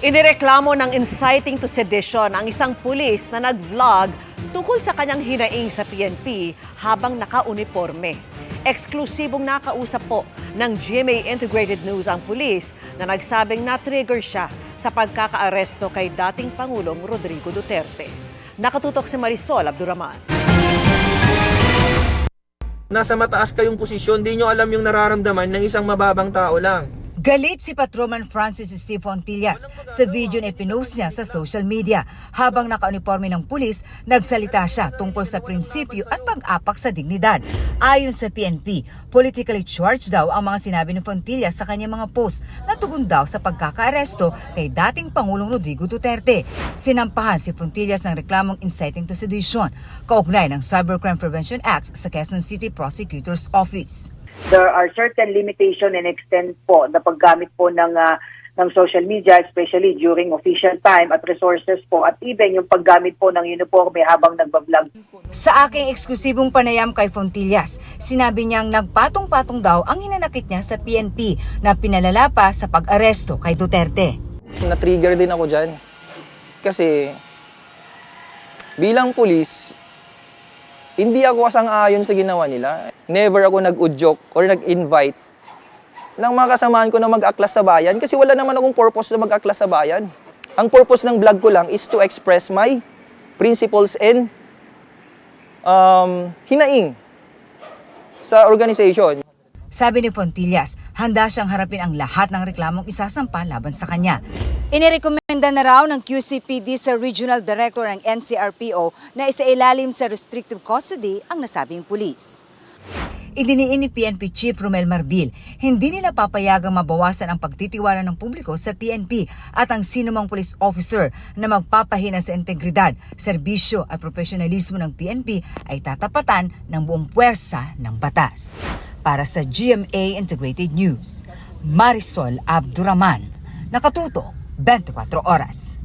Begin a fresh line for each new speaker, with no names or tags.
Inireklamo ng inciting to sedition ang isang pulis na nag-vlog tungkol sa kanyang hinaing sa PNP habang naka-uniforme. Eksklusibong nakausap po ng GMA Integrated News ang pulis na nagsabing na-trigger siya sa pagkakaaresto kay dating Pangulong Rodrigo Duterte. Nakatutok si Marisol Abduraman.
Nasa mataas kayong posisyon, di nyo alam yung nararamdaman ng isang mababang tao lang.
Galit si Patrolman Francis Steve Fontillas sa video na ipinost niya sa social media. Habang naka-uniforme ng pulis, nagsalita siya tungkol sa prinsipyo at pag-apak sa dignidad. Ayon sa PNP, politically charged daw ang mga sinabi ni Fontillas sa kanyang mga post na tugon daw sa pagkakaaresto kay dating Pangulong Rodrigo Duterte. Sinampahan si Fontillas ng reklamong inciting to sedition, kaugnay ng Cybercrime Prevention Act sa Quezon City Prosecutor's Office.
There are certain limitation and extent po na paggamit po ng social media, especially during official time at resources po, at even yung paggamit po ng uniforme habang nagbablog.
Sa aking eksklusibong panayam kay Fontillas, sinabi niyang nagpatong-patong daw ang hinanakit niya sa PNP na pinalala pa sa pag-aresto kay Duterte.
Na-trigger din ako dyan. Kasi bilang pulis, hindi ako kasang-ayon sa ginawa nila. Never ako nag-udyok or nag-invite ng mga kasamaan ko na mag-aklas sa bayan kasi wala naman akong purpose na mag-aklas sa bayan. Ang purpose ng vlog ko lang is to express my principles and hinaing sa organization.
Sabi ni Fontillas, handa siyang harapin ang lahat ng reklamong isasampa laban sa kanya. Inirekomenda na raw ng QCPD sa Regional Director ng NCRPO na isailalim sa restrictive custody ang nasabing pulis. Idiniin ni PNP Chief Romel Marbil, hindi nila papayagang mabawasan ang pagtitiwala ng publiko sa PNP at ang sinumang police officer na magpapahina sa integridad, serbisyo at profesionalismo ng PNP ay tatapatan ng buong puwersa ng batas. Para sa GMA Integrated News, Marisol Abduraman, nakatutok 24 oras.